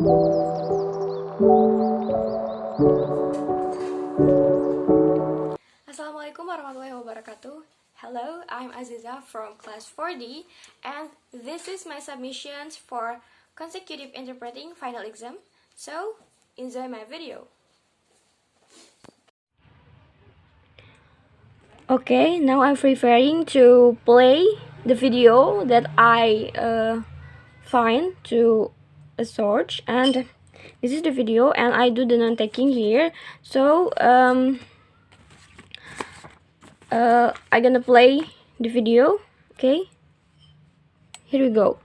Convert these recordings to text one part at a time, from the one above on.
Assalamualaikum warahmatullahi wabarakatuh. Hello, I'm Aziza from class 4D, and this is my submissions for consecutive interpreting final exam. So, enjoy my video. Okay, now I'm preparing to play the video that I find to search, and this is the video, and I do the note-taking here. So I'm gonna play the video. Okay, here we go.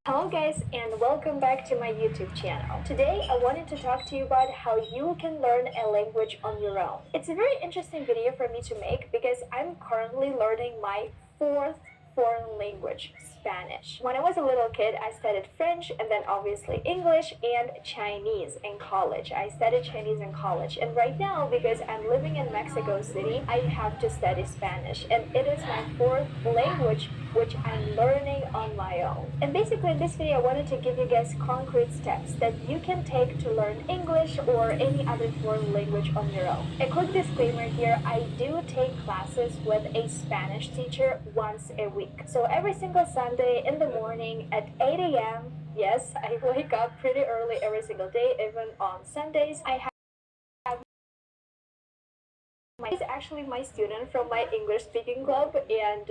Hello guys, and welcome back to my YouTube channel. Today I wanted to talk to you about how you can learn a language on your own. It's a very interesting video for me to make because I'm currently learning my fourth foreign language, Spanish. When I was a little kid, I studied French and then obviously English and Chinese in college. I studied Chinese in college, and right now, because I'm living in Mexico City, I have to study Spanish, and it is my fourth language which I'm learning on my own. And basically in this video I wanted to give you guys concrete steps that you can take to learn English or any other foreign language on your own. A quick disclaimer here, I do take classes with a Spanish teacher once a week. So every single Sunday in the morning at 8 a.m. Yes, I wake up pretty early every single day, even on Sundays. I have he's actually my student from my English speaking club, and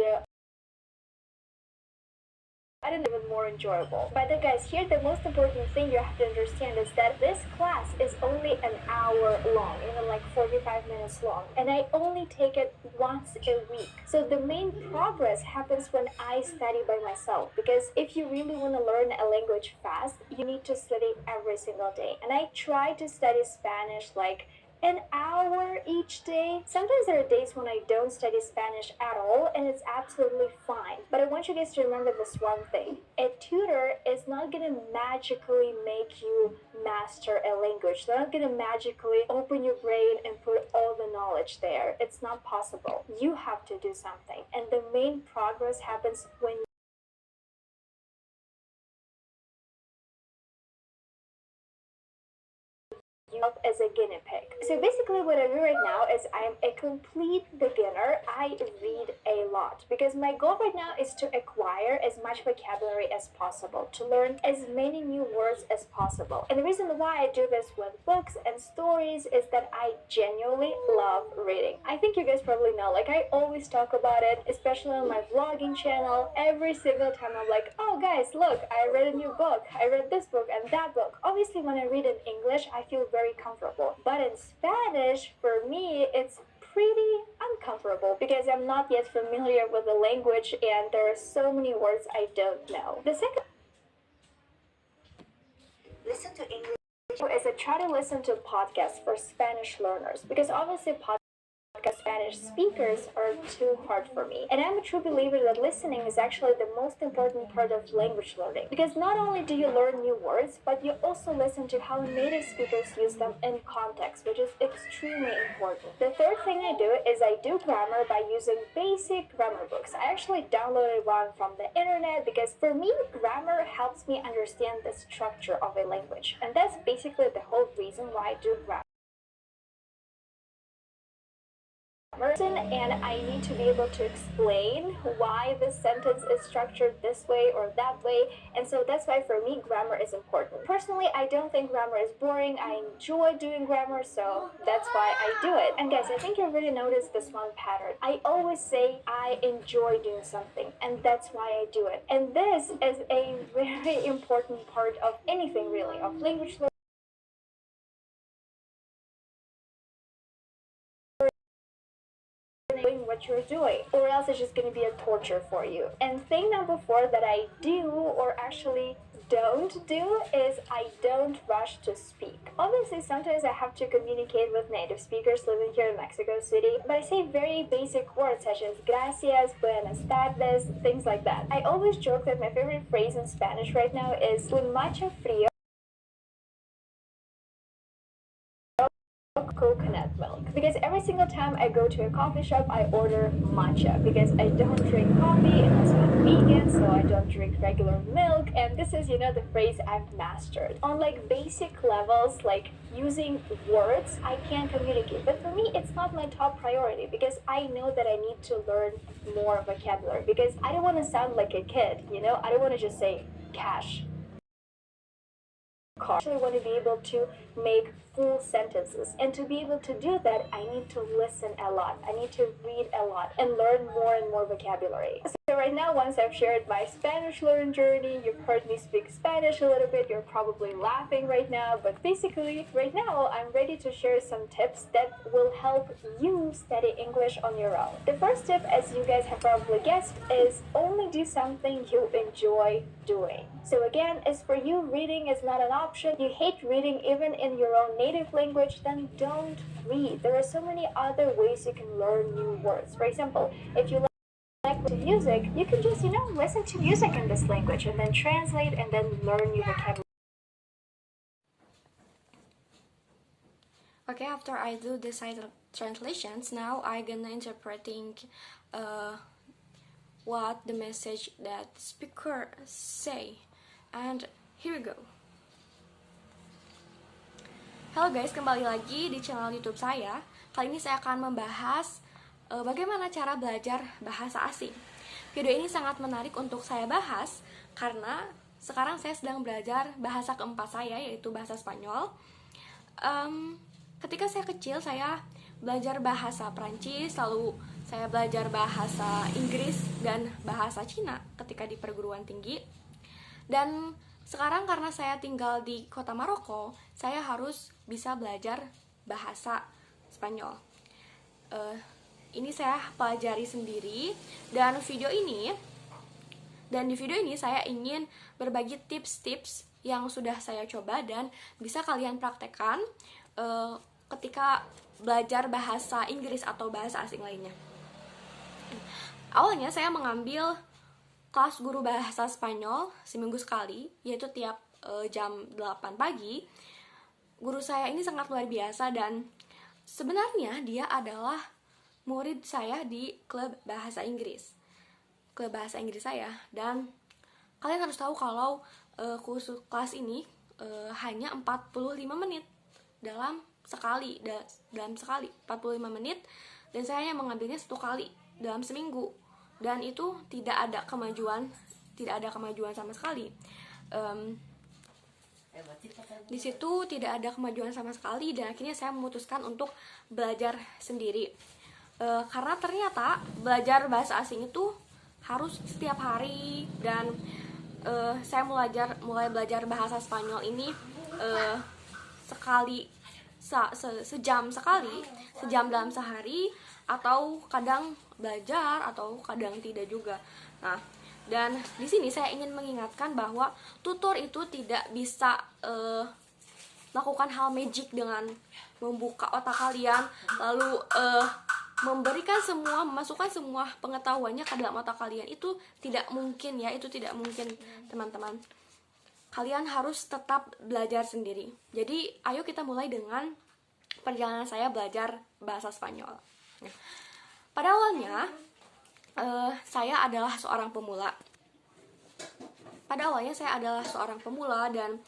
I don't know, even more enjoyable. But then guys, here the most important thing you have to understand is that this class is only an hour long, even like 45 minutes long, and I only take it once a week. So the main progress happens when I study by myself, because if you really want to learn a language fast, you need to study every single day. And I try to study Spanish like an hour each day. Sometimes there are days when I don't study Spanish at all, and it's absolutely fine. But I want you guys to remember this one thing. A tutor is not gonna magically make you master a language. They're not gonna magically open your brain and put all the knowledge there. It's not possible. You have to do something. And the main progress happens when as a guinea pig. So basically what I do right now is I'm a complete beginner. I read a lot because my goal right now is to acquire as much vocabulary as possible, to learn as many new words as possible. And the reason why I do this with books and stories is that I genuinely love reading. I think you guys probably know, like I always talk about it, especially on my vlogging channel. Every single time I'm like, oh guys, look, I read a new book. I read this book and that book. Obviously when I read in English, I feel very comfortable. But in Spanish, for me, it's pretty uncomfortable because I'm not yet familiar with the language and there are so many words I don't know. The second listen to English is I try to listen to podcasts for Spanish learners, because obviously Spanish speakers are too hard for me. And I'm a true believer that listening is actually the most important part of language learning, because not only do you learn new words, but you also listen to how native speakers use them in context, which is extremely important. The third thing I do is I do grammar by using basic grammar books. I actually downloaded one from the internet because for me, grammar helps me understand the structure of a language. And that's basically the whole reason why I do grammar. And I need to be able to explain why the sentence is structured this way or that way, and so that's why for me grammar is important. Personally, I don't think grammar is boring. I enjoy doing grammar, so that's why I do it. And guys, I think you've already noticed this one pattern. I always say I enjoy doing something, and that's why I do it. And this is a very important part of anything really, of language learning, what you're doing, or else it's just going to be a torture for you. And thing number 4 that I do, or actually don't do, is I don't rush to speak. Obviously sometimes I have to communicate with native speakers living here in Mexico City, but I say very basic words such as gracias, buenas tardes, things like that. I always joke that my favorite phrase in Spanish right now is un macho frío coconut milk. Because every single time I go to a coffee shop, I order matcha because I don't drink coffee and also I'm vegan, so I don't drink regular milk. And this is, the phrase I've mastered. On like basic levels, like using words, I can communicate. But for me, it's not my top priority because I know that I need to learn more vocabulary because I don't want to sound like a kid, I don't want to just say cash. I actually want to be able to make full sentences, and to be able to do that I need to listen a lot, I need to read a lot and learn more and more vocabulary. So right now, once I've shared my Spanish learning journey, you've heard me speak Spanish a little bit, you're probably laughing right now, but basically right now I'm ready to share some tips that will help you study English on your own. The first tip, as you guys have probably guessed, is only do something you enjoy doing. So again, as for you, reading is not an option. You hate reading even in your own native language, then don't read. There are so many other ways you can learn new words. For example, if you like music, you can just, listen to music in this language and then translate and then learn new vocabulary. Okay, after I do the side translations, now I gonna interpreting what the message that speaker say. And here we go. Halo guys, kembali lagi di channel YouTube saya. Kali ini saya akan membahas bagaimana cara belajar bahasa asing. Video ini sangat menarik untuk saya bahas karena sekarang saya sedang belajar bahasa keempat saya, yaitu bahasa Spanyol. Ketika saya kecil, saya belajar bahasa Prancis, lalu saya belajar bahasa Inggris dan bahasa Cina ketika di perguruan tinggi. Dan sekarang karena saya tinggal di kota Maroko, saya harus bisa belajar bahasa Spanyol. Ini saya pelajari sendiri, dan di video ini saya ingin berbagi tips-tips yang sudah saya coba dan bisa kalian praktekkan ketika belajar bahasa Inggris atau bahasa asing lainnya. Awalnya saya mengambil kelas guru bahasa Spanyol seminggu sekali, yaitu tiap jam 8 pagi. Guru saya ini sangat luar biasa dan sebenarnya dia adalah murid saya di klub bahasa Inggris saya. Dan kalian harus tahu kalau kursus kelas ini hanya 45 menit dalam sekali 45 menit, dan saya hanya mengambilnya 1 kali dalam seminggu, dan itu tidak ada kemajuan sama sekali. Di situ tidak ada kemajuan sama sekali, dan akhirnya saya memutuskan untuk belajar sendiri. Karena ternyata belajar bahasa asing itu harus setiap hari, dan saya mulai belajar bahasa Spanyol ini sejam dalam sehari, atau kadang belajar atau kadang tidak juga. Nah, dan di sini saya ingin mengingatkan bahwa tutor itu tidak bisa melakukan hal magic dengan membuka otak kalian lalu memasukkan semua pengetahuannya ke dalam otak kalian. Itu tidak mungkin ya, teman-teman. Kalian harus tetap belajar sendiri. Jadi ayo kita mulai dengan perjalanan saya belajar bahasa Spanyol. Pada awalnya saya adalah seorang pemula. Dan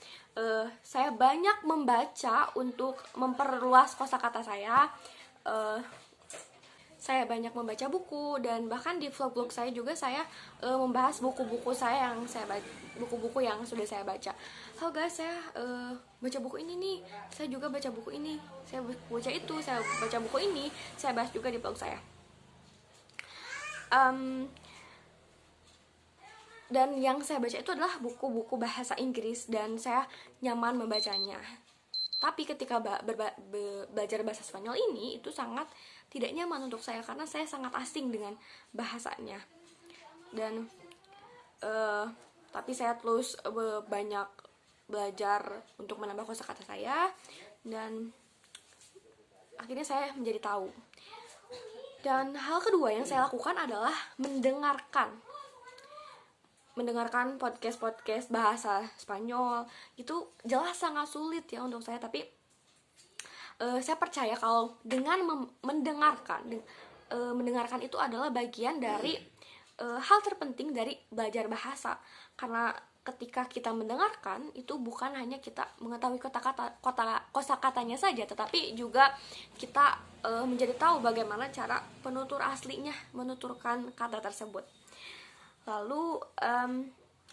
saya banyak membaca untuk memperluas kosakata saya. Saya banyak membaca buku, dan bahkan di vlog-vlog saya juga saya membahas buku-buku yang sudah saya baca. Halo guys, saya baca buku ini nih, saya juga baca buku ini, saya baca itu, saya baca buku ini, saya bahas juga di vlog saya. Dan yang saya baca itu adalah buku-buku bahasa Inggris, dan saya nyaman membacanya. Tapi ketika belajar bahasa Spanyol ini, itu sangat tidak nyaman untuk saya karena saya sangat asing dengan bahasanya. Dan tapi saya terus banyak belajar untuk menambah kosakata saya, dan akhirnya saya menjadi tahu. Dan hal kedua yang saya lakukan adalah mendengarkan podcast bahasa Spanyol. Itu jelas sangat sulit ya untuk saya, tapi saya percaya kalau dengan mendengarkan itu adalah bagian dari hal terpenting dari belajar bahasa. Karena ketika kita mendengarkan itu bukan hanya kita mengetahui kosakatanya saja, tetapi juga kita menjadi tahu bagaimana cara penutur aslinya menuturkan kata tersebut. Lalu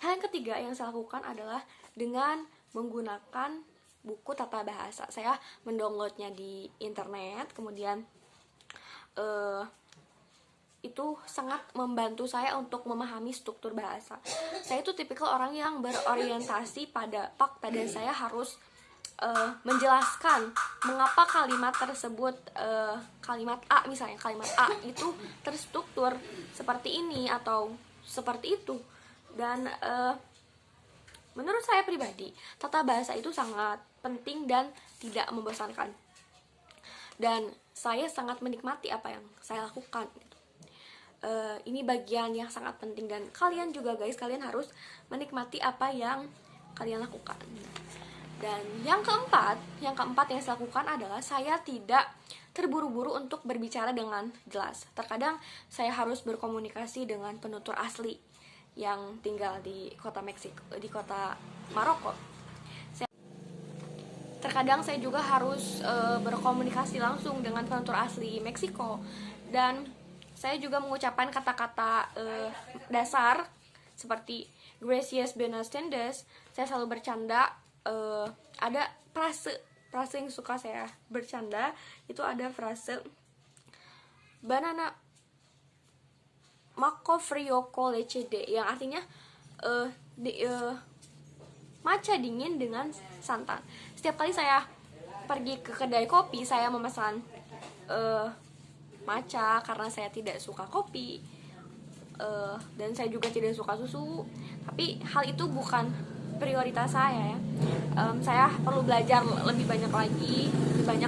hal yang ketiga yang saya lakukan adalah dengan menggunakan buku tata bahasa. Saya mendownloadnya di internet, kemudian itu sangat membantu saya untuk memahami struktur bahasa. Saya itu tipikal orang yang berorientasi pada fakta, dan saya harus menjelaskan mengapa kalimat tersebut, kalimat A misalnya, kalimat A itu terstruktur seperti ini atau seperti itu. Dan menurut saya pribadi, tata bahasa itu sangat penting dan tidak membosankan, dan saya sangat menikmati apa yang saya lakukan. Ini bagian yang sangat penting, dan kalian juga guys, kalian harus menikmati apa yang kalian lakukan. Dan yang keempat yang saya lakukan adalah saya tidak terburu-buru untuk berbicara dengan jelas. Terkadang saya harus berkomunikasi dengan penutur asli yang tinggal di kota Maroko. Terkadang saya juga harus berkomunikasi langsung dengan penutur asli Meksiko, dan saya juga mengucapkan kata-kata dasar seperti gracias, buenas tardes. Saya selalu bercanda. Ada frase yang suka saya bercanda, itu ada frase banana macco frio con leche de, yang artinya matcha dingin dengan santan. Setiap kali saya pergi ke kedai kopi, saya memesan matcha karena saya tidak suka kopi, dan saya juga tidak suka susu. Tapi hal itu bukan prioritas saya ya. Saya perlu belajar lebih banyak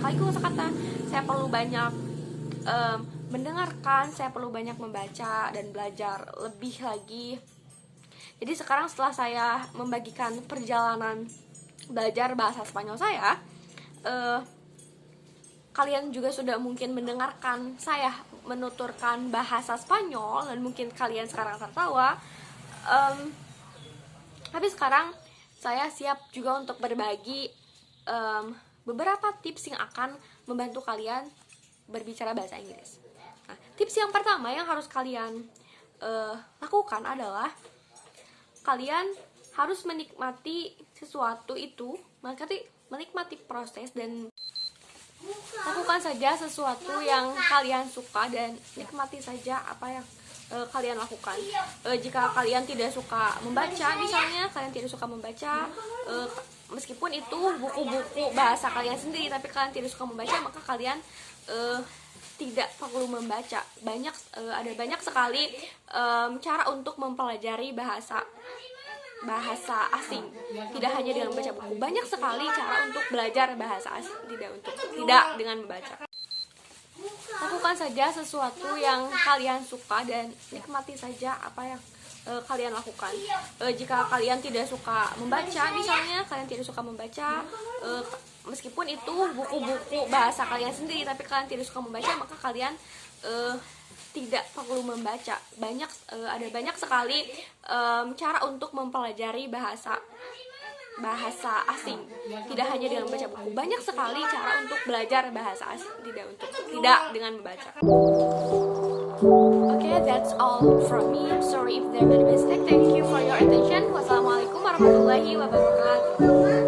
lagi kosakata. Saya perlu banyak mendengarkan, saya perlu banyak membaca dan belajar lebih lagi. Jadi sekarang setelah saya membagikan perjalanan belajar bahasa Spanyol saya, kalian juga sudah mungkin mendengarkan saya menuturkan bahasa Spanyol, dan mungkin kalian sekarang tertawa. Tapi sekarang saya siap juga untuk berbagi beberapa tips yang akan membantu kalian berbicara bahasa Inggris. Nah, tips yang pertama yang harus kalian lakukan adalah kalian harus menikmati sesuatu itu, menikmati proses, dan lakukan saja sesuatu yang kalian suka, dan nikmati saja apa yang kalian lakukan. Jika kalian tidak suka membaca, misalnya kalian tidak suka membaca, meskipun itu buku-buku bahasa kalian sendiri, tapi kalian tidak suka membaca, maka kalian tidak perlu membaca. Ada banyak sekali cara untuk mempelajari bahasa asing, tidak hanya dengan membaca buku. Banyak sekali cara untuk belajar bahasa asing, tidak dengan membaca. Lakukan saja sesuatu yang kalian suka, dan nikmati saja apa yang kalian lakukan. Jika kalian tidak suka membaca, misalnya kalian tidak suka membaca, meskipun itu buku-buku bahasa kalian sendiri, tapi kalian tidak suka membaca, maka kalian tidak perlu membaca. Ada banyak sekali cara untuk mempelajari bahasa asing, tidak hanya dengan membaca buku. Banyak sekali cara untuk belajar bahasa asing, tidak dengan membaca. Okay, that's all from me. I'm sorry if there been a mistake. Thank you for your attention. Wassalamualaikum warahmatullahi wabarakatuh.